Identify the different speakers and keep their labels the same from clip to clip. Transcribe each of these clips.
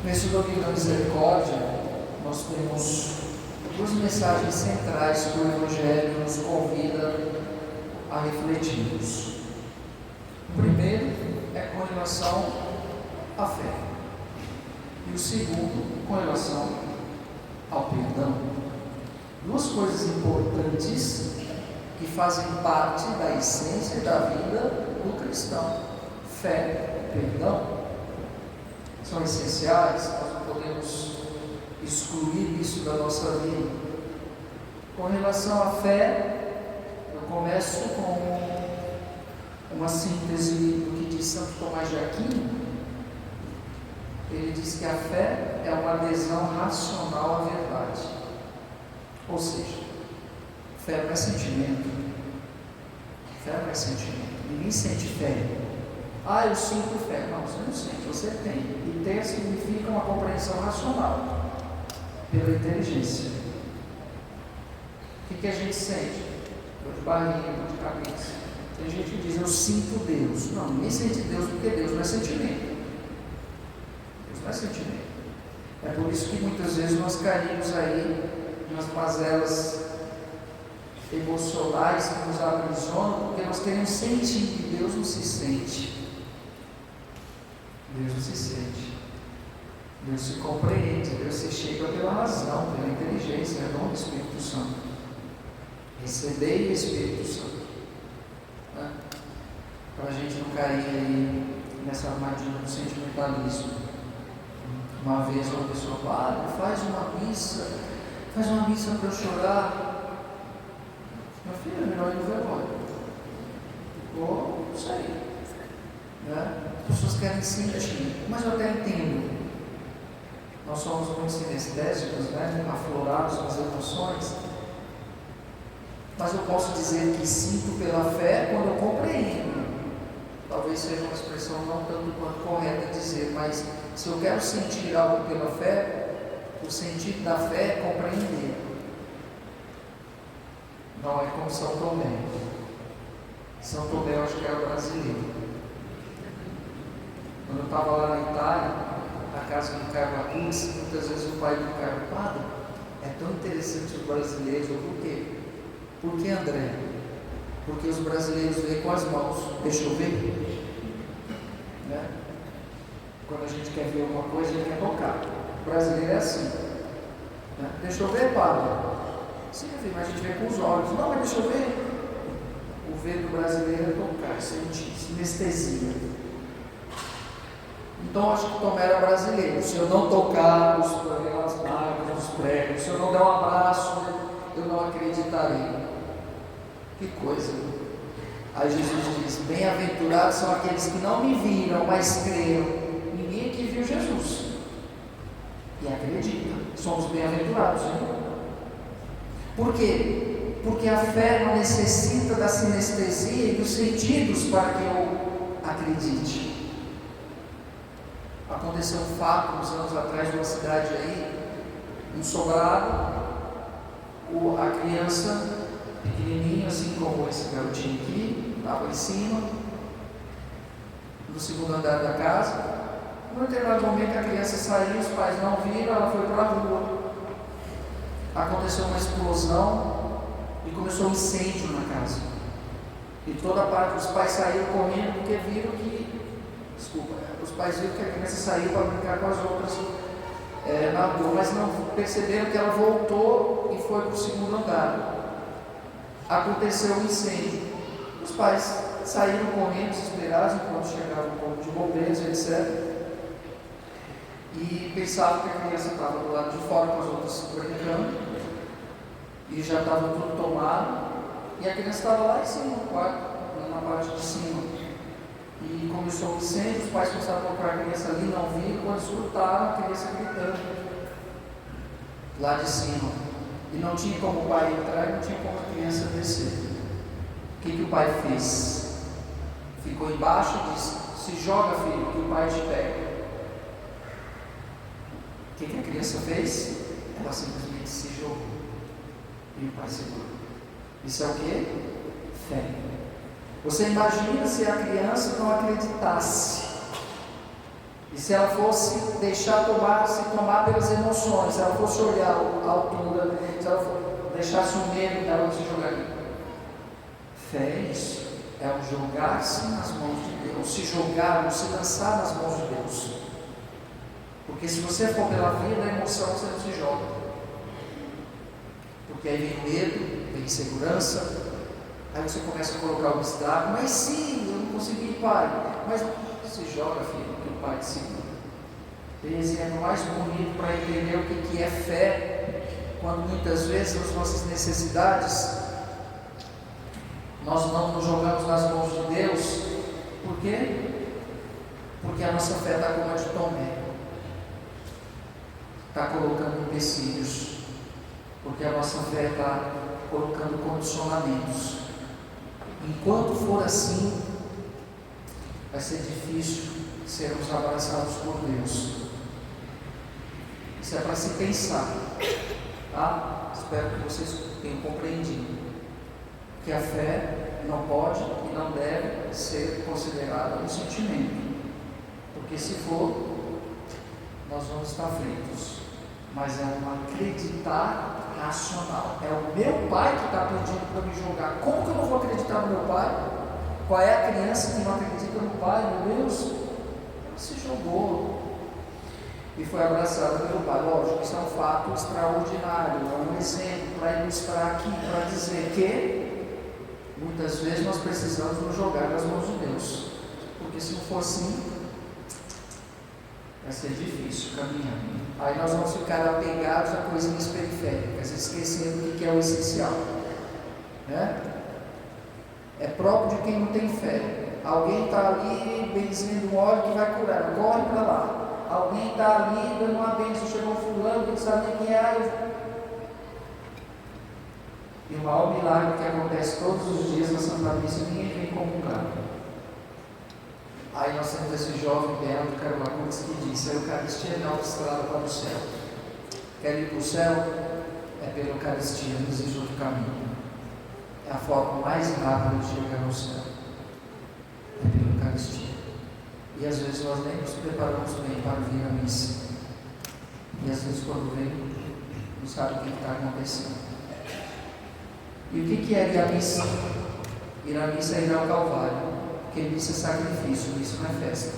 Speaker 1: Nesse domingo da misericórdia, nós temos duas mensagens centrais que o Evangelho nos convida a refletirmos. O primeiro é com relação à fé, e o segundo com relação ao perdão. Duas coisas importantes que fazem parte da essência da vida do cristão: fé e perdão. São essenciais, nós não podemos excluir isso da nossa vida. Com relação à fé, eu começo com uma síntese do que diz Santo Tomás de Aquino. Ele diz que a fé é uma adesão racional à verdade. Ou seja, fé não é sentimento. Fé não é sentimento. Ninguém sente fé. Ah, eu sinto fé. Não, você não sente, você tem. E ter significa uma compreensão racional, pela inteligência. O que a gente sente? Dor de barriga, dor de cabeça. Tem gente que diz, eu sinto Deus. Não, ninguém sente Deus, porque Deus não é sentimento. Deus não é sentimento. É por isso que muitas vezes nós caímos aí nas mazelas emocionais que nos aprisionam, porque nós queremos sentir que Deus não se sente. Deus não se sente. Deus se compreende. Deus se chega pela razão, pela inteligência, é dom do Espírito Santo. Recebei o Espírito Santo. Para a gente não cair aí nessa armadilha do sentimentalismo. Uma vez uma pessoa fala, faz uma missa para eu chorar. Meu filho, é melhor ir no velório. Ou, não sei. As pessoas querem sentir, mas eu até entendo. Nós somos muito sinestésicos, aflorados nas emoções. Mas eu posso dizer que sinto pela fé quando eu compreendo. Talvez seja uma expressão não tanto quanto correta dizer, mas se eu quero sentir algo pela fé, o sentido da fé é compreender. Não é como São Tomé. São Tomé eu acho que era brasileiro. Quando eu estava lá na Itália, na casa do Carlo Acutis, muitas vezes o pai do Carlo, padre, é tão interessante os brasileiros. Por quê? Por que, André? Porque os brasileiros veem com as mãos. Deixa eu ver. Quando a gente quer ver alguma coisa, a gente quer tocar. O brasileiro é assim. Deixa eu ver, padre. Sim, mas a gente vê com os olhos. Não, mas deixa eu ver. O ver do brasileiro é tocar, sentir, sinestesia. Então acho que Tomé era brasileiro. Se eu não tocar as marcas, os pregos, se eu não der um abraço, eu não acreditarei. Que coisa. Aí Jesus diz, bem-aventurados são aqueles que não me viram, mas creram. Ninguém aqui viu Jesus e acredita. Somos bem-aventurados, hein? Por quê? Porque a fé não necessita da sinestesia e dos sentidos para que eu acredite. Aconteceu um fato uns anos atrás numa cidade aí, um sobrado, a criança pequenininha, assim como esse garotinho aqui, estava em cima, no segundo andar da casa. Num determinado momento a criança saiu, os pais não viram, ela foi para a rua. Aconteceu uma explosão e começou um incêndio na casa. E toda a parte dos pais saíram correndo porque viram que, os pais viram que a criança saiu para brincar com as outras na rua, mas não perceberam que ela voltou e foi para o segundo andar. Aconteceu um incêndio. Os pais saíram correndo, desesperados, enquanto chegava o corpo de bombeiros, etc. E pensavam que a criança estava do lado de fora com as outras brincando, e já estava tudo tomado, e a criança estava lá em cima no quarto, na parte de cima. E começou o incêndio, os pais começaram a procurar a criança ali, não viram, quando escutaram a criança gritando lá de cima. E não tinha como o pai entrar e não tinha como a criança descer. O que o pai fez? Ficou embaixo e disse, se joga, filho, que o pai te pega. O que a criança fez? Ela simplesmente se jogou. E o pai segurou. Isso é o quê? Fé. Você imagina se a criança não acreditasse E se ela fosse se tomar pelas emoções, se ela fosse olhar a altura, se ela deixasse o medo, ela não se jogaria. Fé é isso, é o jogar-se nas mãos de Deus, se jogar, se lançar nas mãos de Deus. Porque se você for pela via da emoção, você não se joga. Porque aí vem o medo, vem insegurança, aí você começa a colocar o obstáculo, mas sim, eu não consegui, pai. Mas se joga, filho, que o pai te segura. Tem exemplo mais bonito para entender o que é fé, quando muitas vezes as nossas necessidades, nós não nos jogamos nas mãos de Deus. Por quê? Porque a nossa fé está como a de Tomé, está colocando empecilhos, porque a nossa fé está colocando condicionamentos. Enquanto for assim, vai ser difícil sermos abraçados por Deus. Isso é para se pensar, tá? Espero que vocês tenham compreendido que a fé não pode e não deve ser considerada um sentimento, porque se for, nós vamos estar fritos. Mas é um acreditar racional. É o meu pai que está pedindo para me julgar. Como que eu não vou acreditar no meu pai? Qual é a criança que não acredita no pai? Meu Deus, ela se jogou e foi abraçada pelo pai. Lógico, isso é um fato extraordinário, é um exemplo para ilustrar aqui, para dizer que muitas vezes nós precisamos nos jogar nas mãos de Deus, porque se não for assim, vai ser difícil caminhar. Aí nós vamos ficar apegados a coisinhas periféricas, esquecendo o que é o essencial, né? É próprio de quem não tem fé. Alguém está ali benzendo um óleo que vai curar, corre para lá. Alguém está ali dando uma bênção, chegou fulano, não sabe nem quem é. E o maior milagre que acontece todos os dias na Santa Missa, ninguém vem comungar. Aí nós temos esse jovem Bento Carvalho que disse: a Eucaristia é a autoestrada para o céu. Quer ir para o céu? É pela Eucaristia, não existe outro caminho. É a forma mais rápida de chegar ao céu. É pela Eucaristia. E às vezes nós nem nos preparamos bem para vir à missa. E às vezes quando vem, não sabe o que está acontecendo. E o que é ir à missa? Ir à missa é ir ao Calvário. Porque missa é sacrifício, isso não é festa.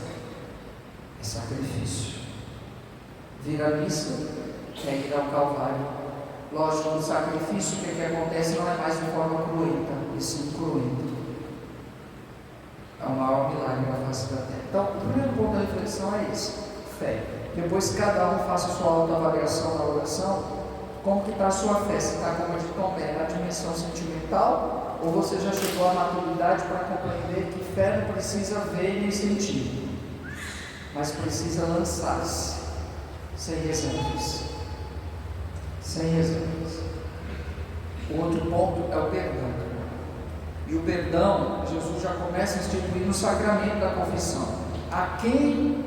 Speaker 1: É sacrifício. Vir à missa é ir ao Calvário. Lógico, no sacrifício, o que acontece não é mais de forma cruenta, e sim cruenta. É o maior milagre na face da terra. Então, o primeiro ponto da reflexão é esse: fé. Depois que cada um faça a sua autoavaliação na oração, como que está a sua fé? Se está como a de Tomé, na dimensão sentimental, ou você já chegou à maturidade para compreender que fé não precisa ver nem sentir, mas precisa lançar-se, sem reservas. Sem reservas. O outro ponto é o perdão. E o perdão, Jesus já começa a instituir no sacramento da confissão. A quem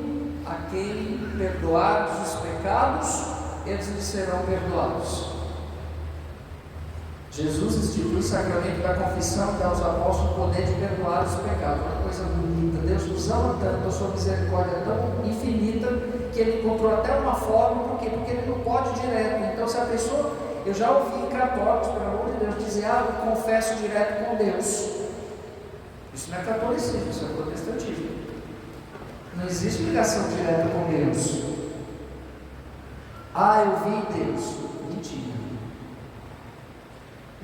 Speaker 1: perdoados os pecados, eles lhes serão perdoados. Jesus institui o sacramento da confissão e dá aos apóstolos o poder de perdoar os pecados. Uma coisa bonita. Deus nos ama tanto, a sua misericórdia é tão infinita, que Ele encontrou até uma forma. Por quê? Porque Ele não pode direto. Então, se a pessoa... Eu já ouvi católicos, pelo amor de Deus, dizer: eu confesso direto com Deus. Isso não é catolicismo, isso é protestantismo. Não existe ligação direta com Deus. Eu vi Deus. Mentira.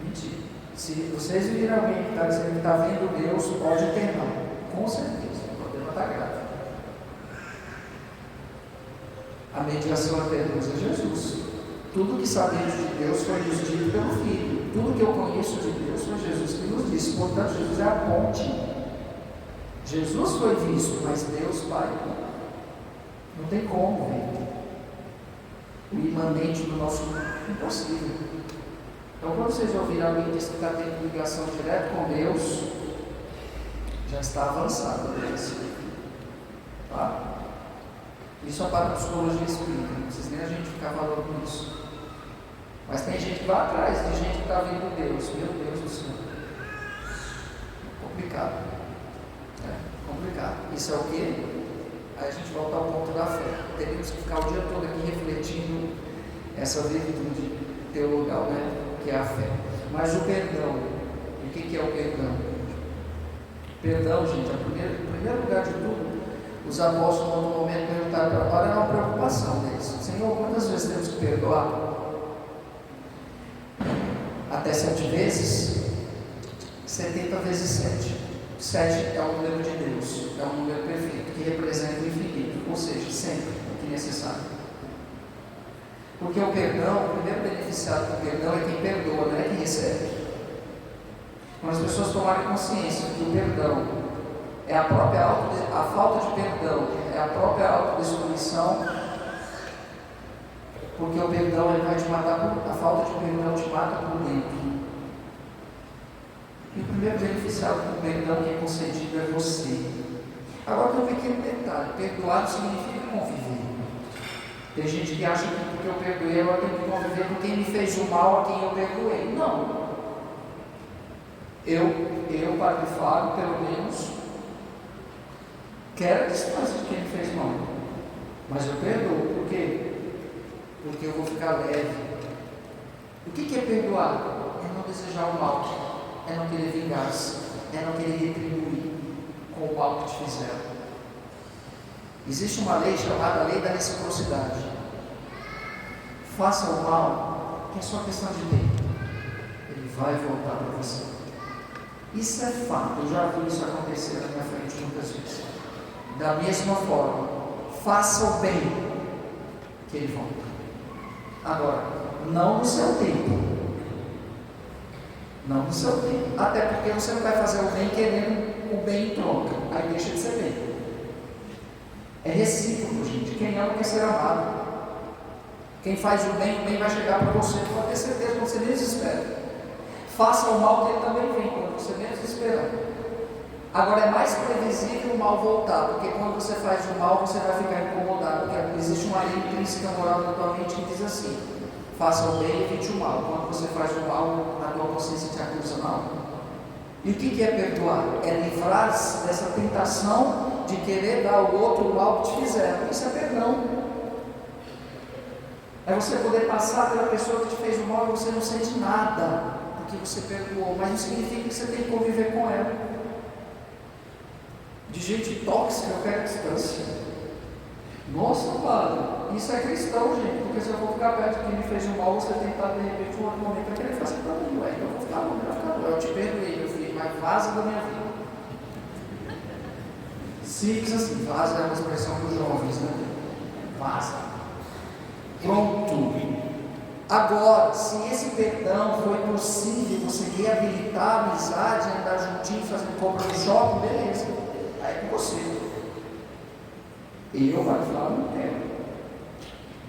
Speaker 1: Mentira. Se vocês viram alguém que está dizendo que está vendo Deus, pode ter não. Com certeza, o problema está grave. A mediação até Deus é Jesus. Tudo que sabemos de Deus foi nos dito pelo Filho. Tudo que eu conheço de Deus foi Jesus que nos disse. Portanto, Jesus é a ponte. Jesus foi visto, mas Deus, Pai, não tem como ver. O imanente do nosso mundo é impossível. Então, quando vocês ouvirem alguém que está tendo ligação direta com Deus, já está avançado. Tá? Isso a parapsicologia explica. Não precisa nem a gente ficar falando isso. Mas tem gente que vai atrás de gente que está vendo Deus. Meu Deus do céu. Complicado. Complicado. Isso é o quê? Aí a gente volta ao ponto da fé. Teríamos que ficar o dia todo aqui refletindo essa virtude teologal, né? Que é a fé. Mas o perdão, e o que é o perdão? Perdão, gente, em primeiro lugar de tudo, os apóstolos no momento perguntaram para Paulo, era uma preocupação deles. Senhor, quantas vezes temos que perdoar? Até 7 vezes? 70 vezes 7. 7 é o número de Deus, é um número perfeito, que representa o infinito, ou seja, sempre o que é necessário. Porque o perdão, o primeiro beneficiado do perdão é quem perdoa, não é quem recebe. Quando as pessoas tomarem consciência que o perdão é a própria a falta de perdão, é a própria autodestruição, porque o perdão ele vai te matar, a falta de perdão te mata por dentro. E o primeiro beneficiado do perdão que é concedido é você. Agora tem um pequeno detalhe: perdoar não significa conviver. Tem gente que acha que porque eu perdoei, eu tenho que conviver com quem me fez o mal, a quem eu perdoei. Não. Eu, Padre Fábio, pelo menos, quero a distância de quem me fez mal. Mas eu perdoo. Por quê? Porque eu vou ficar leve. O que é perdoar? É não desejar o mal, é não querer vingança, é não querer retribuir com o mal que te fizeram. Existe uma lei chamada lei da reciprocidade. Faça o mal, que é só questão de tempo, ele vai voltar para você. Isso é fato, eu já vi isso acontecer na minha frente muitas vezes. Da mesma forma, faça o bem, que ele volta. Agora, não no seu tempo. Não no seu tempo. Até porque você não vai fazer o bem querendo o bem em troca. Aí deixa de ser bem. É recíproco, gente. Quem ama quer ser amado. Quem faz o bem vai chegar para você. Pode ter certeza, quando você menos espera. Faça o mal que ele também vem, quando você menos esperar. Agora é mais previsível o mal voltar, porque quando você faz o mal, você vai ficar incomodado. Porque existe uma lei intrínseca moral na tua mente que diz assim: faça o bem e evite o mal. Quando você faz o mal, a tua consciência te acusa mal. E o que é perdoar? É livrar-se dessa tentação de querer dar ao outro o mal que te fizeram. Isso é perdão. É você poder passar pela pessoa que te fez o mal e você não sente nada, porque você perdoou. Mas não significa que você tem que conviver com ela. De gente tóxica, eu quero distância. Nossa, padre, isso é cristão, gente, porque se eu vou ficar perto de quem me fez o mal, você tentar de repente um outro momento vai querer fazer para mim, ué, então eu vou ficar longe, eu te perdoei, meu filho, mas vaza da minha vida. Simples assim, vaza é uma expressão dos jovens, né? Vaza. Pronto. Agora, se esse perdão foi possível, você reabilitar a amizade, andar juntinho, fazendo compra no shopping, beleza. Aí é com você. E eu, vai falar, não quero.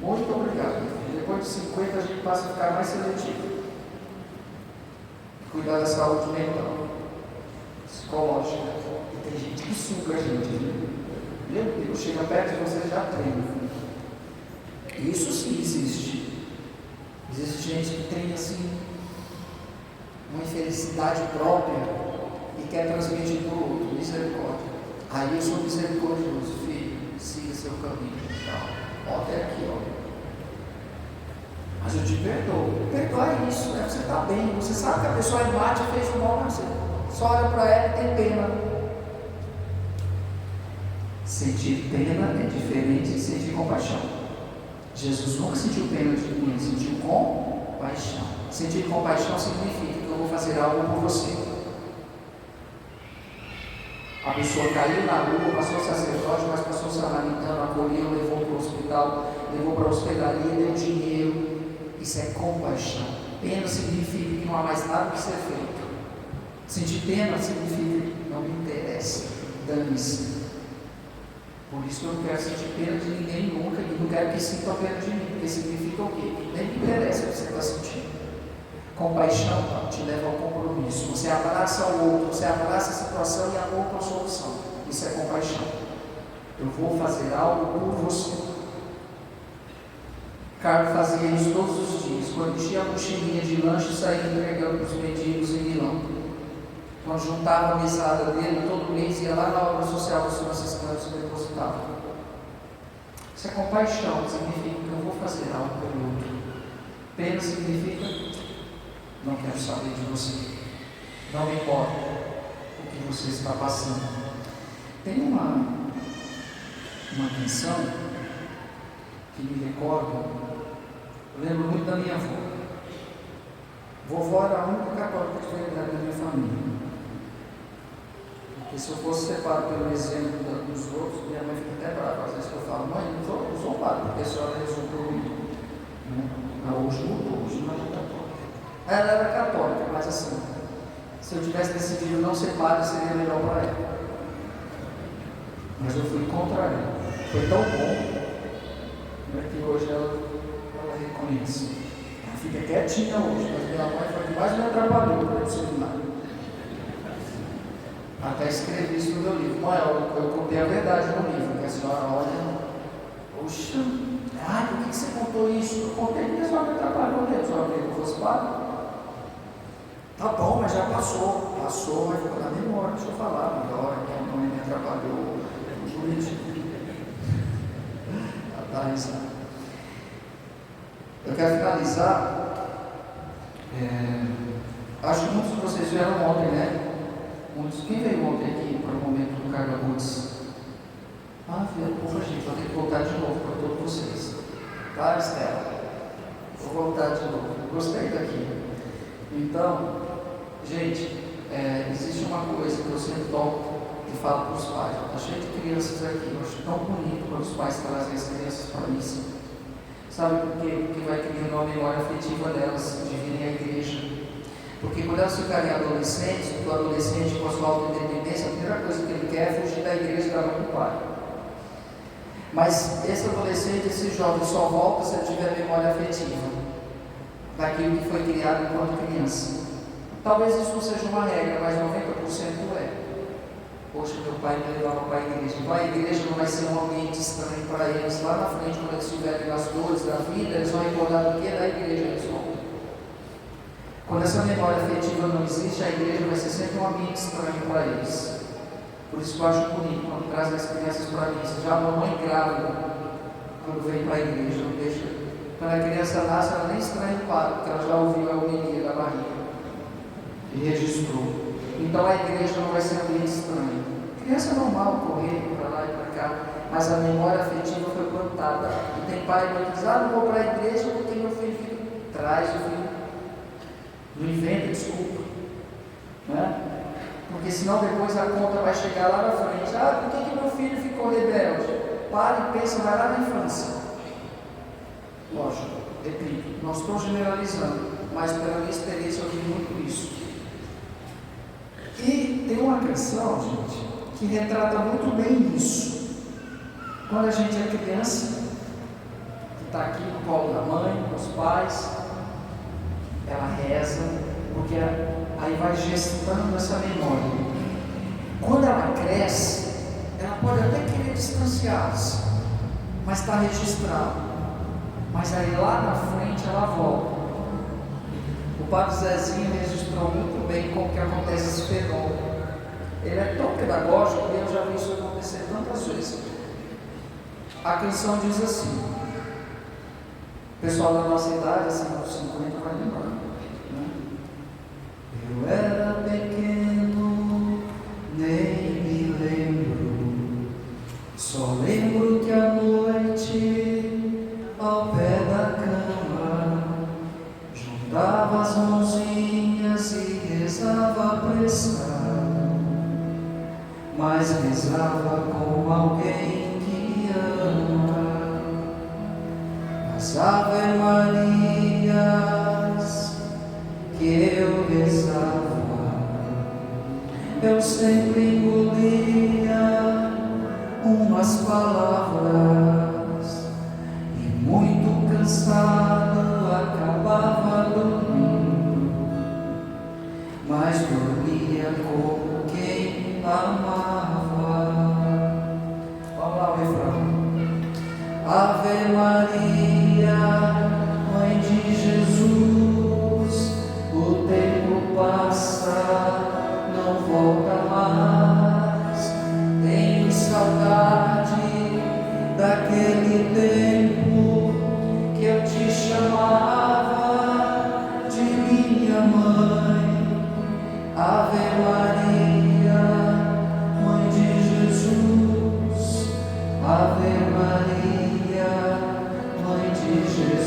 Speaker 1: Muito obrigado. Depois de 50 a gente passa a ficar mais seletivo. Cuidar da saúde mental, psicológica. E tem gente que suga a gente, viu? Meu Deus, chega perto de você e já treina. Isso sim existe. Existe gente que tem assim uma infelicidade própria e quer transmitir para o outro. Misericórdia. Aí eu sou misericordioso, filho. Siga seu caminho. Ó, até aqui, ó. Mas eu te perdoo. Perdoar é isso, né? Você está bem. Você sabe que a pessoa é má, te fez o mal, mas você só olha para ela e tem pena. Sentir pena é diferente de sentir compaixão. Jesus nunca sentiu pena de ninguém, sentiu compaixão. Sentir compaixão significa que eu vou fazer algo por você. A pessoa caiu na rua, passou sacerdote, mas passou samaritano, acolheu, levou para o hospital, levou para a hospedaria, deu dinheiro. Isso é compaixão. Pena significa que não há mais nada que ser feito. Sentir pena significa que não me interessa, dane-se. Por isso que eu não quero sentir pena de ninguém nunca, e não quero que sinta pena de mim, porque significa o quê? Que nem me interessa o que você está sentindo. Compaixão te leva ao compromisso. Você abraça o outro, você abraça a situação e amor com a solução. Isso é compaixão. Eu vou fazer algo por você. Carlos fazia isso todos os dias. Quando enchia a mochilinha de lanche, saía entregando para os mendigos em Milão. Quando juntava a mesada dele, todo mês ia lá na obra social dos franciscanos e depositava. Isso é compaixão, significa que eu vou fazer algo pelo outro. Pena significa, não quero saber de você, não me importa o que você está passando. Tem uma canção que me recorda, eu lembro muito da minha avó. Vovó era a única católica que foi ligada na minha família. Porque se eu fosse separado pelo exemplo dos outros, minha mãe fica até brava. Às vezes eu falo, mãe, não sou zombado, porque a senhora rezou por mim. Hoje mudou, hoje não é católica. Ela era católica, mas assim, se eu tivesse decidido não ser padre, seria melhor para ela. Mas eu fui contra ela. Foi tão bom que hoje ela reconhece. Ela fica quietinha hoje, mas minha mãe foi a que mais me atrapalhou para o seminário. Até escrevi isso no meu livro. Mãe, eu contei a verdade no livro, que a senhora olha, poxa, por que você contou isso? Eu contei que a senhora me atrapalhou, né? A senhora queria que eu fosse padre? Tá bom, mas já passou. Passou, mas ficou na memória, deixa eu falar. Melhor, que a mãe me atrapalhou. Eu quero finalizar. Acho que muitos de vocês vieram ontem, né? Quem veio ontem aqui para o momento do Carga Boots? Veio pouca gente, vou ter que voltar de novo para todos vocês. Tá, Estela? Vou voltar de novo. Gostei daqui. Então, gente, existe uma coisa que eu sempre toco e falo para os pais. Está cheio de crianças aqui. Eu acho tão bonito quando os pais trazem as crianças para mim. Sabe por quê? Porque vai criando uma memória afetiva delas de virem à igreja. Porque quando elas ficarem adolescentes, o adolescente com a sua autoindependência, a primeira coisa que ele quer é fugir da igreja e da mãe do pai. Mas esse adolescente, esse jovem só volta se ele tiver memória afetiva daquilo que foi criado enquanto criança. Talvez isso não seja uma regra, mas 90% é. Poxa, meu pai me levava para a igreja. Então a igreja não vai ser um ambiente estranho para eles. Lá na frente, quando eles estiverem nas dores da vida, eles vão recordar do que é da igreja eles vão. Quando essa memória afetiva não existe, a igreja vai ser sempre um ambiente estranho para eles. Por isso que eu acho bonito quando traz as crianças para mim. Já a mamãe grávida, quando vem para a igreja, não deixa. Quando a criança nasce, ela nem estranha o parto, porque ela já ouviu a homilia da barriga e registrou. Então a igreja não vai ser um ambiente estranho. Criança normal, correr para lá e para cá, mas a memória afetiva foi plantada. E tem pai que diz, não vou para a igreja porque meu filho fica atrás do filho. Não inventa desculpa, né? Porque senão depois a conta vai chegar lá na frente. Por que meu filho ficou rebelde? Para e pensa, vai lá na infância. Lógico, repito, não estou generalizando, mas pela minha experiência eu vi muito isso. E tem uma canção, gente, que retrata muito bem isso. Quando a gente é criança, que está aqui no colo da mãe, dos pais, ela reza, porque aí vai gestando essa memória. Quando ela cresce, ela pode até querer distanciar-se, mas está registrado. Mas aí lá na frente ela volta. O Padre Zezinho registrou muito bem como que acontece esse fenômeno. Ele é tão pedagógico que eu já vi isso acontecer tantas vezes. A canção diz assim, o pessoal da nossa idade, assim, aos 50 vai lembrar, né? Eu era pequeno, nem me lembro, só lembro que à noite, ao pé da cama, juntava as mãozinhas e rezava apressado, mas rezava com alguém que ama. As Ave Marias que eu rezava, eu sempre engolia umas palavras e muito cansado acabava dormindo, mas dormia como quem amava. Vamos lá o refrão. Ave Maria, Mãe de Jesus, o tempo passa, não volta mais. Tenho saudade daquele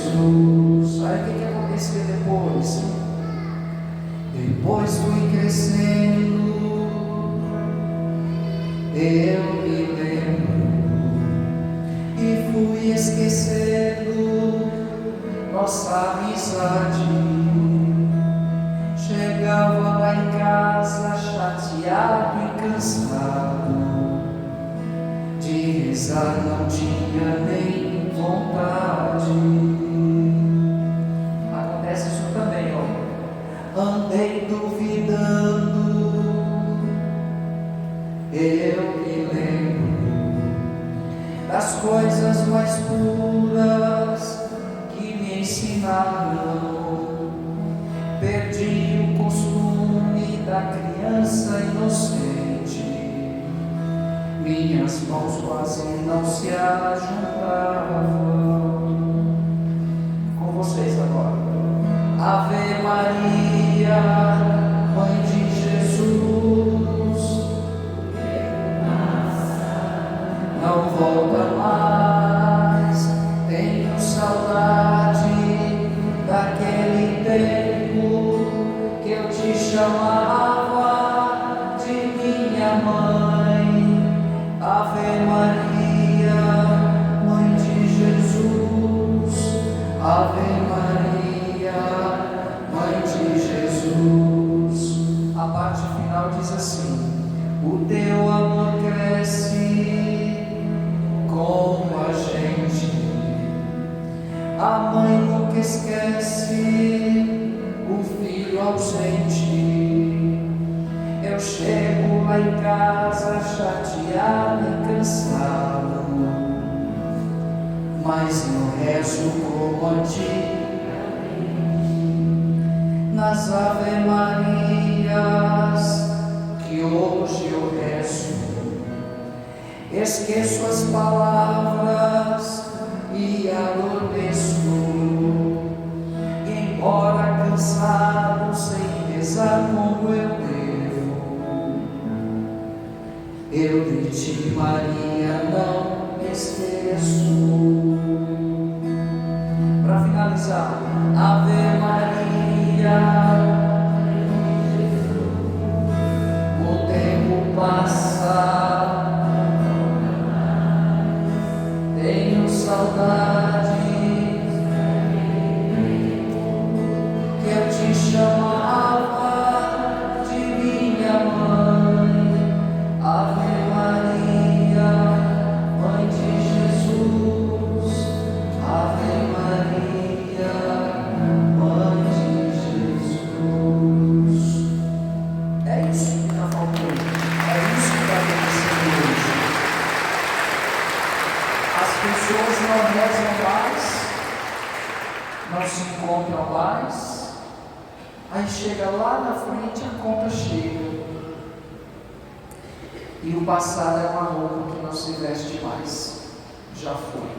Speaker 1: Jesus. Aí o que acontecia depois? Depois fui crescendo, eu me lembro, e fui esquecendo nossa amizade. Chegava lá em casa chateado e cansado, de rezar não tinha nem vontade. Acontece isso também, ó. Andei duvidando, eu me lembro das coisas mais puras que me ensinaram. Perdi o costume da criança inocente, minhas mãos quase não se ajuntavam. Com vocês agora. Ave Maria, Mãe de Jesus, não volta mais, tenho saudade daquele tempo que eu te chamava de minha mãe. Ave Maria, Mãe de Jesus, Ave Maria, Mãe de Jesus. A parte final diz assim: o teu amor cresce com a gente, a mãe nunca esquece o filho ausente. Eu chego lá em casa chateado e cansado, mas não rezo como antigamente. Nas Ave Marias que hoje eu rezo, esqueço as palavras e adormeço, embora cansado, sem rezar como eu devo. Eu de ti, Maria, não me esqueço. Para finalizar, Ave Maria, o tempo passa, tenho saudade que eu te chamava de minha mãe. Ave Maria, Mãe de Jesus, Ave Maria, Mãe de Jesus. É isso que está faltando, é isso que está acontecendo hoje. As pessoas não rezam mais, não se encontram mais, aí chega lá na frente a conta chega, e o passado é uma roupa que não se veste mais, já foi.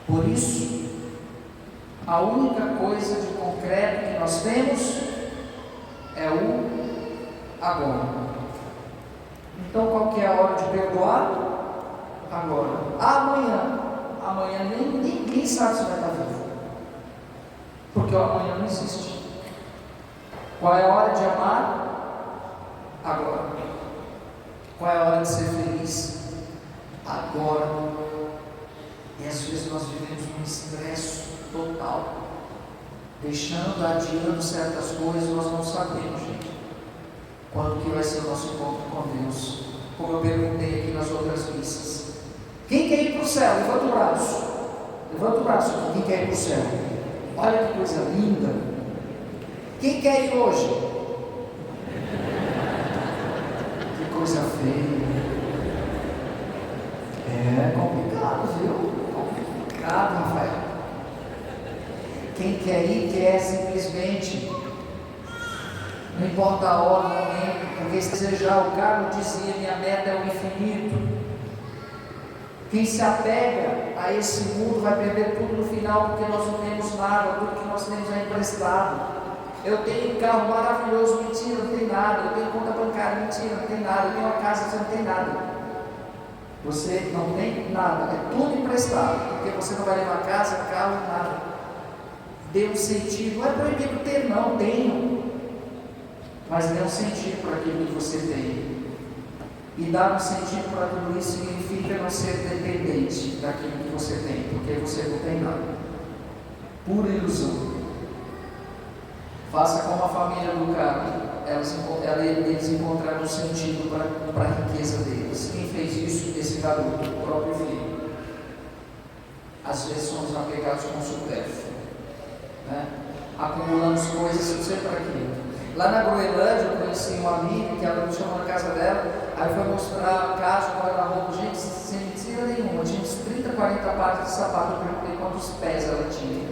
Speaker 1: Por isso, a única coisa de concreto que nós temos é o agora. Então qual que é a hora de perdoar? Agora. Amanhã ninguém sabe se vai estar vivo, porque o amanhã não existe. Qual é a hora de amar? Agora. Qual é a hora de ser feliz? Agora. E às vezes nós vivemos um estresse total, deixando, adiando certas coisas. Nós não sabemos, gente, quando que vai ser o nosso encontro com Deus. Como eu perguntei aqui nas outras missas, quem quer ir para o céu? Levanta o braço. Levanta o braço. Quem quer ir para o céu? Olha que coisa linda. Quem quer ir hoje? Que coisa feia. É complicado, viu? Complicado, Rafael. Quem quer ir, quer simplesmente. Não importa a hora, o momento, porque se desejar, o Carlos dizia, minha meta é o infinito. Quem se apega a esse mundo vai perder tudo no final, porque nós não temos nada, tudo que nós temos é emprestado. Eu tenho um carro maravilhoso, mentira, não tem nada. Eu tenho conta bancária, mentira, não tem nada. Eu tenho uma casa, você não tem nada. Você não tem nada, é tudo emprestado, porque você não vai levar casa, carro, nada. dê um sentido. Não é proibido ter, não, tenham. Mas dê um sentido para aquilo que você tem. E dar um sentido para tudo isso significa não ser dependente daquilo que você tem, porque você não tem nada. Pura ilusão. Faça como a família do cara. Eles encontraram um sentido para a riqueza deles. Quem fez isso? Esse garoto, o próprio filho. Às vezes somos apegados com o supérfluo, né? Acumulamos coisas sempre para aquilo. Lá na Groenlândia eu conheci uma amiga que ela me chamou na casa dela, aí foi mostrar a caixa, o guarda-roupa, gente, sem mentira nenhuma, tinha uns 30, 40 pares de sapato. Eu perguntei quantos pés ela tinha.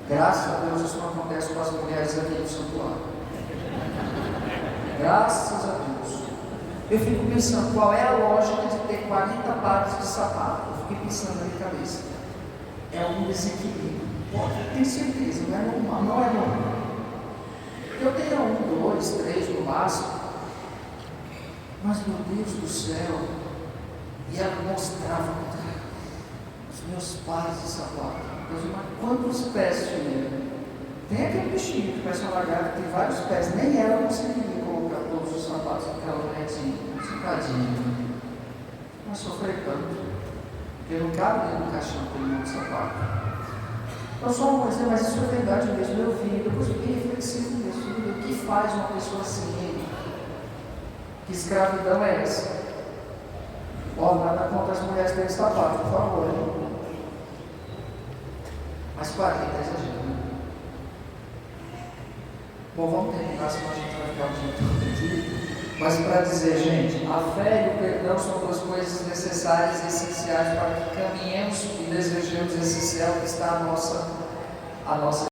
Speaker 1: Graças a Deus isso não acontece com as mulheres aqui no santuário. Graças a Deus. Eu fico pensando, qual é a lógica de ter 40 pares de sapato? Eu fiquei pensando na minha cabeça. É um desequilíbrio. Pode ter certeza, não é normal, não é normal. Eu tenho 1, 2, 3 no máximo. Mas meu Deus do céu. E ela mostrava os meus pares de sapato. Deus, mas quantos pés tinha? Tem aquele bichinho que parece uma lagarta, tem vários pés. Nem ela conseguiria colocar todos os sapatos naquela bonetinha. Tadinho. Mas sofrer tanto. Porque não cabe dentro do caixão aquele monte de sapato. Eu só vou dizer, mas isso é verdade mesmo. Eu vi, depois eu fiquei reflexivo nisso. O que faz uma pessoa assim? Que escravidão é essa? Ó, nada contra as mulheres terem sapato, por favor, hein? Mas 40 é exagero, né? Bom, vamos terminar, senão a gente vai ficar o dia todo aqui. Mas para dizer, gente, a fé e o perdão são duas coisas necessárias e essenciais para que caminhemos e desejemos esse céu que está a nossa